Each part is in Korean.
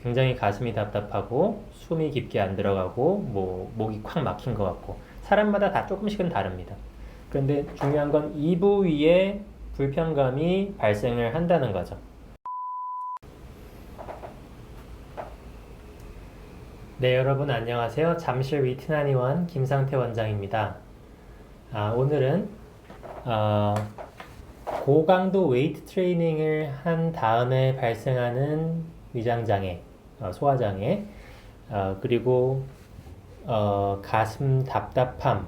굉장히 가슴이 답답하고 숨이 깊게 안 들어가고 뭐 목이 콱 막힌 것 같고 사람마다 다 조금씩은 다릅니다. 그런데 중요한 건 이 부위에 불편감이 발생을 한다는 거죠. 네, 여러분 안녕하세요. 잠실 위트나니원 김상태 원장입니다. 오늘은 고강도 웨이트 트레이닝을 한 다음에 발생하는 위장장애, 소화장애, 그리고 가슴 답답함,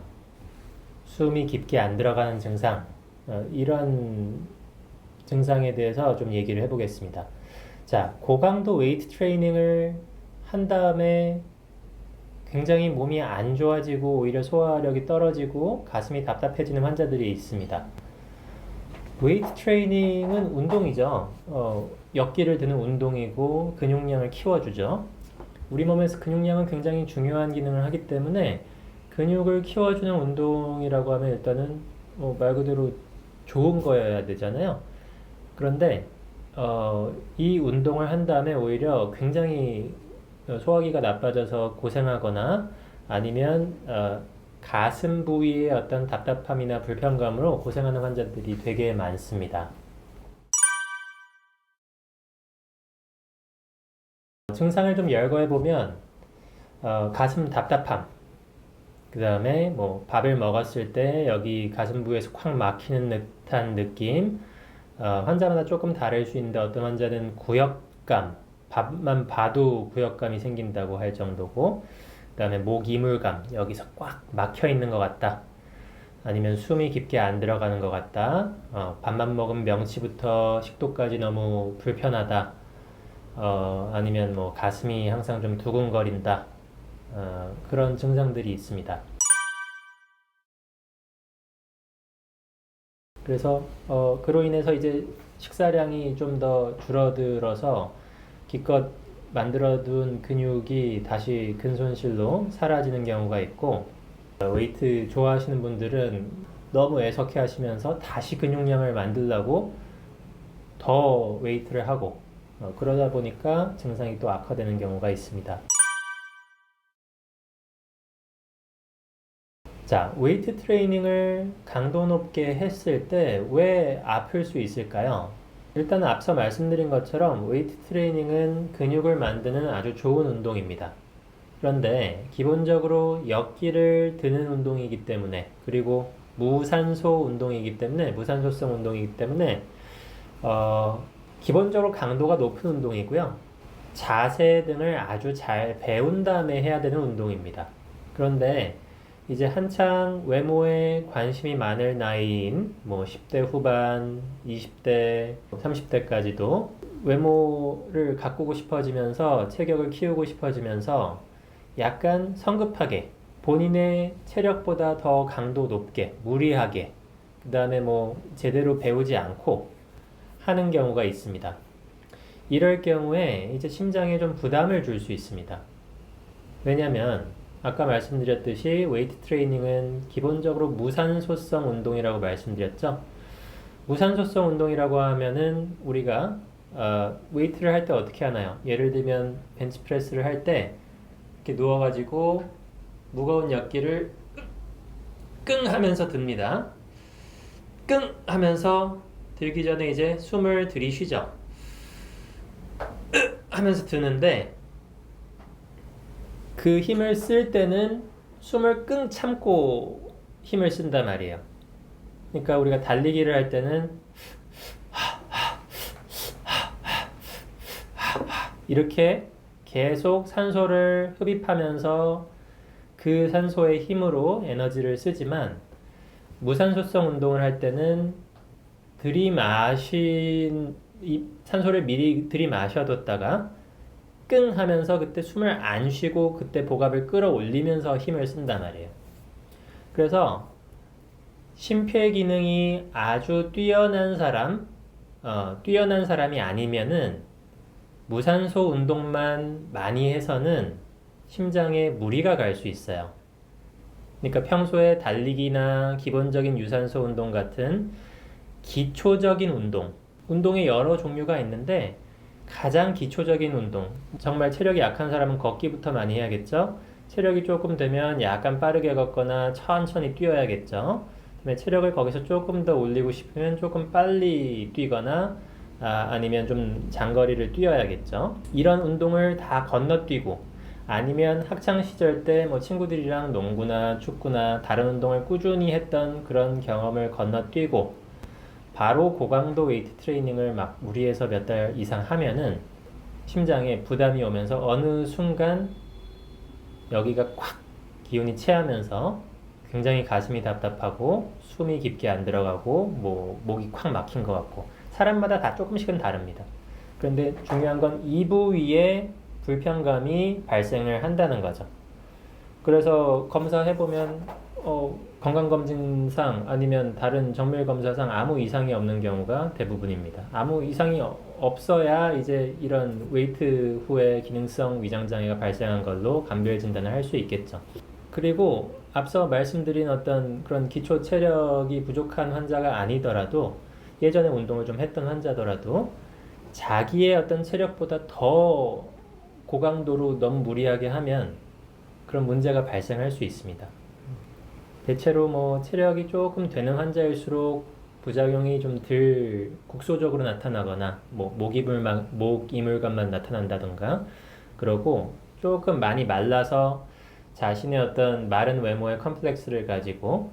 숨이 깊게 안 들어가는 증상, 이런 증상에 대해서 좀 얘기를 해보겠습니다. 자, 고강도 웨이트 트레이닝을 한 다음에 굉장히 몸이 안 좋아지고 오히려 소화력이 떨어지고 가슴이 답답해지는 환자들이 있습니다. 웨이트 트레이닝은 운동이죠. 역기를 드는 운동이고 근육량을 키워주죠. 우리 몸에서 근육량은 굉장히 중요한 기능을 하기 때문에 근육을 키워주는 운동이라고 하면 일단은 말 그대로 좋은 거여야 되잖아요. 그런데 이 운동을 한 다음에 오히려 굉장히 소화기가 나빠져서 고생하거나 아니면 가슴 부위의 어떤 답답함이나 불편감으로 고생하는 환자들이 되게 많습니다. 증상을 좀 열거해 보면 가슴 답답함, 그 다음에 뭐 밥을 먹었을 때 여기 가슴 부위에서 콱 막히는 듯한 느낌, 환자마다 조금 다를 수 있는데 어떤 환자는 구역감, 밥만 봐도 구역감이 생긴다고 할 정도고, 그 다음에 목 이물감, 여기서 꽉 막혀 있는 것 같다. 아니면 숨이 깊게 안 들어가는 것 같다. 밥만 먹으면 명치부터 식도까지 너무 불편하다. 아니면 뭐 가슴이 항상 좀 두근거린다. 그런 증상들이 있습니다. 그래서 그로 인해서 이제 식사량이 좀 더 줄어들어서 기껏 만들어둔 근육이 다시 근손실로 사라지는 경우가 있고, 웨이트 좋아하시는 분들은 너무 애석해 하시면서 다시 근육량을 만들려고 더 웨이트를 하고, 그러다 보니까 증상이 또 악화되는 경우가 있습니다. 자, 웨이트 트레이닝을 강도 높게 했을 때 왜 아플 수 있을까요? 일단 앞서 말씀드린 것처럼 웨이트 트레이닝은 근육을 만드는 아주 좋은 운동입니다. 그런데 기본적으로 역기를 드는 운동이기 때문에, 그리고 무산소 운동이기 때문에, 무산소성 운동이기 때문에 기본적으로 강도가 높은 운동이고요. 자세 등을 아주 잘 배운 다음에 해야 되는 운동입니다. 그런데 이제 한창 외모에 관심이 많을 나이인 뭐 10대 후반, 20대, 30대까지도 외모를 가꾸고 싶어지면서 체격을 키우고 싶어지면서 약간 성급하게 본인의 체력보다 더 강도 높게, 무리하게, 그 다음에 뭐 제대로 배우지 않고 하는 경우가 있습니다. 이럴 경우에 이제 심장에 좀 부담을 줄 수 있습니다. 왜냐면 아까 말씀드렸듯이 웨이트 트레이닝은 기본적으로 무산소성 운동이라고 말씀드렸죠. 무산소성 운동이라고 하면은 우리가 웨이트를 할 때 어떻게 하나요? 예를 들면 벤치프레스를 할 때 이렇게 누워가지고 무거운 역기를 끙 하면서 듭니다. 끙 하면서 들기 전에 이제 숨을 들이쉬죠. 하면서 드는데 그 힘을 쓸 때는 숨을 끙 참고 힘을 쓴단 말이에요. 그러니까 우리가 달리기를 할 때는 이렇게 계속 산소를 흡입하면서 그 산소의 힘으로 에너지를 쓰지만, 무산소성 운동을 할 때는 산소를 미리 들이마셔뒀다가 끙 하면서 그때 숨을 안 쉬고 그때 복압을 끌어올리면서 힘을 쓴단 말이에요. 그래서 심폐 기능이 아주 뛰어난 사람이 아니면은 무산소 운동만 많이 해서는 심장에 무리가 갈 수 있어요. 그러니까 평소에 달리기나 기본적인 유산소 운동 같은 기초적인 운동의 여러 종류가 있는데 가장 기초적인 운동, 정말 체력이 약한 사람은 걷기부터 많이 해야겠죠. 체력이 조금 되면 약간 빠르게 걷거나 천천히 뛰어야겠죠. 그다음에 체력을 거기서 조금 더 올리고 싶으면 조금 빨리 뛰거나 아니면 좀 장거리를 뛰어야겠죠. 이런 운동을 다 건너뛰고 아니면 학창 시절 때 뭐 친구들이랑 농구나 축구나 다른 운동을 꾸준히 했던 그런 경험을 건너뛰고 바로 고강도 웨이트 트레이닝을 막 무리해서 몇 달 이상 하면은 심장에 부담이 오면서 어느 순간 여기가 콱 기운이 체하면서 굉장히 가슴이 답답하고 숨이 깊게 안 들어가고 뭐 목이 콱 막힌 것 같고 사람마다 다 조금씩은 다릅니다. 그런데 중요한 건 이 부위에 불편감이 발생을 한다는 거죠. 그래서 검사해보면 건강검진상 아니면 다른 정밀검사상 아무 이상이 없는 경우가 대부분입니다. 아무 이상이 없어야 이제 이런 웨이트 후에 기능성 위장장애가 발생한 걸로 감별 진단을 할 수 있겠죠. 그리고 앞서 말씀드린 어떤 그런 기초 체력이 부족한 환자가 아니더라도 예전에 운동을 좀 했던 환자더라도 자기의 어떤 체력보다 더 고강도로 너무 무리하게 하면 그런 문제가 발생할 수 있습니다. 대체로 뭐 체력이 조금 되는 환자일수록 부작용이 좀 덜 국소적으로 나타나거나 뭐 목이물감만 나타난다던가 그러고 조금 많이 말라서 자신의 어떤 마른 외모의 컴플렉스를 가지고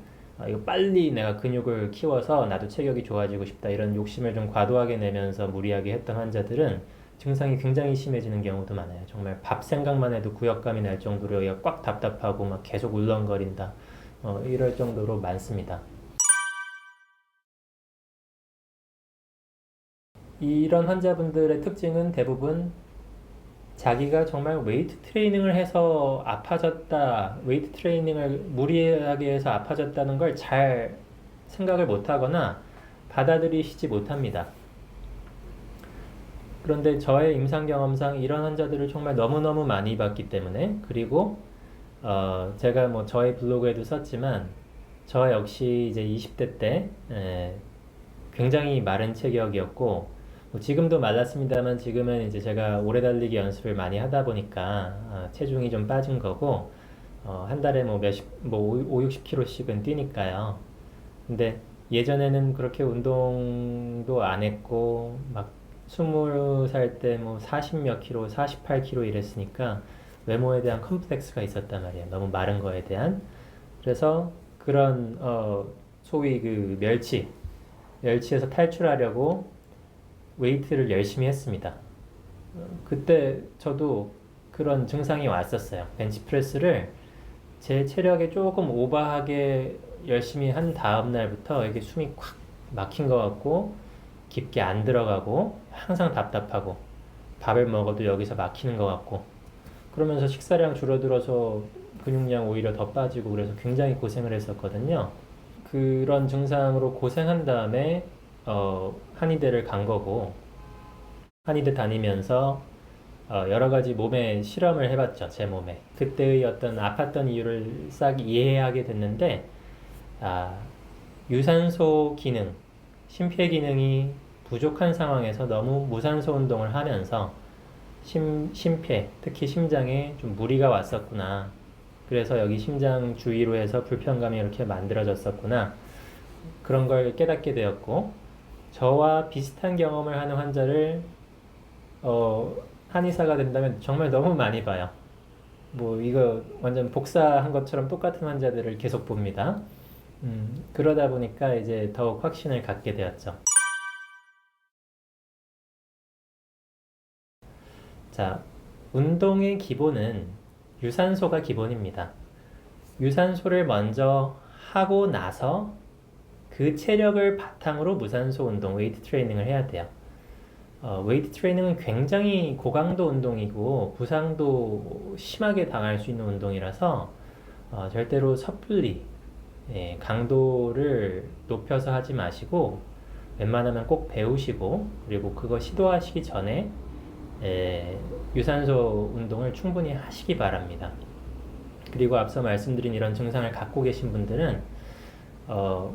이거 빨리 내가 근육을 키워서 나도 체격이 좋아지고 싶다 이런 욕심을 좀 과도하게 내면서 무리하게 했던 환자들은 증상이 굉장히 심해지는 경우도 많아요. 정말 밥 생각만 해도 구역감이 날 정도로 여기가 꽉 답답하고 막 계속 울렁거린다. 이럴 정도로 많습니다. 이런 환자분들의 특징은 대부분 자기가 정말 웨이트 트레이닝을 해서 아파졌다, 웨이트 트레이닝을 무리하게 해서 아파졌다는 걸 잘 생각을 못하거나 받아들이시지 못합니다. 그런데 저의 임상 경험상 이런 환자들을 정말 너무너무 많이 봤기 때문에 그리고 제가 뭐 저의 블로그에도 썼지만 저 역시 이제 20대 때 굉장히 마른 체격이었고 뭐 지금도 말랐습니다만 지금은 이제 제가 오래 달리기 연습을 많이 하다 보니까 체중이 좀 빠진 거고 한 달에 뭐 5, 60kg씩은 뛰니까요. 근데 예전에는 그렇게 운동도 안 했고 막 20살 때 뭐 40 몇 킬로, 48kg 이랬으니까 외모에 대한 컴플렉스가 있었단 말이에요. 너무 마른 거에 대한. 그래서 그런 소위 그 멸치에서 탈출하려고 웨이트를 열심히 했습니다. 그때 저도 그런 증상이 왔었어요. 벤치프레스를 제 체력에 조금 오버하게 열심히 한 다음 날부터 이게 숨이 콱 막힌 것 같고 깊게 안 들어가고 항상 답답하고 밥을 먹어도 여기서 막히는 것 같고 그러면서 식사량 줄어들어서 근육량 오히려 더 빠지고 그래서 굉장히 고생을 했었거든요. 그런 증상으로 고생한 다음에 한의대를 간 거고 한의대 다니면서 여러 가지 몸에 실험을 해봤죠. 제 몸에. 그때의 어떤 아팠던 이유를 싹 이해하게 됐는데 유산소 기능, 심폐 기능이 부족한 상황에서 너무 무산소 운동을 하면서 심폐, 특히 심장에 좀 무리가 왔었구나. 그래서 여기 심장 주위로 해서 불편감이 이렇게 만들어졌었구나. 그런 걸 깨닫게 되었고 저와 비슷한 경험을 하는 환자를 한의사가 된다면 정말 너무 많이 봐요. 뭐 이거 완전 복사한 것처럼 똑같은 환자들을 계속 봅니다. 그러다 보니까 이제 더욱 확신을 갖게 되었죠. 자, 운동의 기본은 유산소가 기본입니다. 유산소를 먼저 하고 나서 그 체력을 바탕으로 무산소 운동, 웨이트 트레이닝을 해야 돼요. 웨이트 트레이닝은 굉장히 고강도 운동이고 부상도 심하게 당할 수 있는 운동이라서 절대로 섣불리 강도를 높여서 하지 마시고 웬만하면 꼭 배우시고 그리고 그거 시도하시기 전에 유산소 운동을 충분히 하시기 바랍니다. 그리고 앞서 말씀드린 이런 증상을 갖고 계신 분들은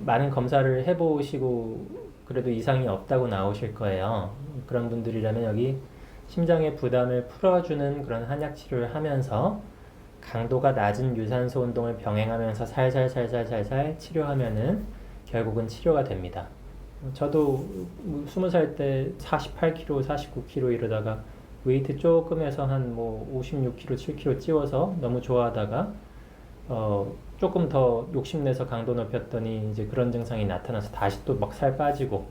많은 검사를 해보시고 그래도 이상이 없다고 나오실 거예요. 그런 분들이라면 여기 심장의 부담을 풀어주는 그런 한약 치료를 하면서 강도가 낮은 유산소 운동을 병행하면서 살살살살살살 치료하면은 결국은 치료가 됩니다. 저도 20살 때 48kg, 49kg 이러다가 웨이트 조금 해서 한 뭐 56kg, 7kg 찌워서 너무 좋아하다가 조금 더 욕심내서 강도 높였더니 이제 그런 증상이 나타나서 다시 또 막 살 빠지고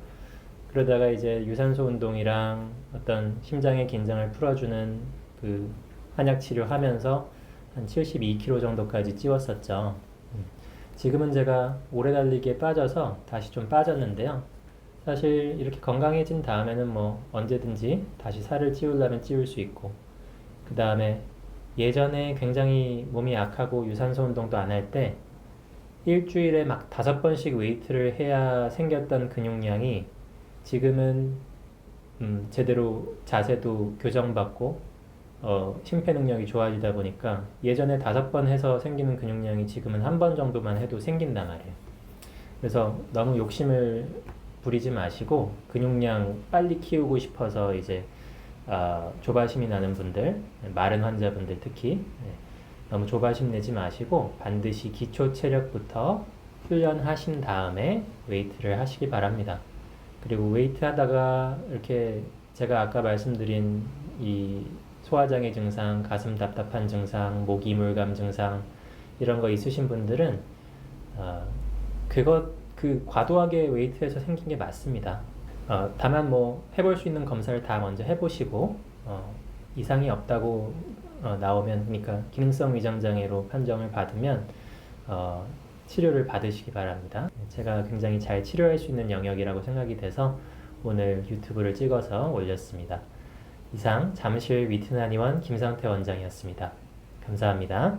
그러다가 이제 유산소 운동이랑 어떤 심장의 긴장을 풀어주는 그 한약 치료하면서 한 72kg 정도까지 찌웠었죠. 지금은 제가 오래 달리기에 빠져서 다시 좀 빠졌는데요. 사실 이렇게 건강해진 다음에는 뭐 언제든지 다시 살을 찌우려면 찌울 수 있고 그 다음에 예전에 굉장히 몸이 약하고 유산소 운동도 안 할 때 일주일에 막 5번씩 웨이트를 해야 생겼던 근육량이 지금은 제대로 자세도 교정받고 심폐 능력이 좋아지다 보니까 예전에 5번 해서 생기는 근육량이 지금은 한 번 정도만 해도 생긴단 말이에요. 그래서 너무 욕심을 부리지 마시고 근육량 빨리 키우고 싶어서 이제 조바심이 나는 분들, 마른 환자분들 특히 너무 조바심 내지 마시고 반드시 기초 체력부터 훈련하신 다음에 웨이트를 하시기 바랍니다. 그리고 웨이트 하다가 이렇게 제가 아까 말씀드린 이 소화장애 증상, 가슴 답답한 증상, 목 이물감 증상 이런 거 있으신 분들은 그 과도하게 웨이트해서 생긴 게 맞습니다. 다만 뭐 해볼 수 있는 검사를 다 먼저 해보시고 이상이 없다고 나오면 그러니까 기능성 위장 장애로 판정을 받으면 치료를 받으시기 바랍니다. 제가 굉장히 잘 치료할 수 있는 영역이라고 생각이 돼서 오늘 유튜브를 찍어서 올렸습니다. 이상 잠실 위트나니원 김상태 원장이었습니다. 감사합니다.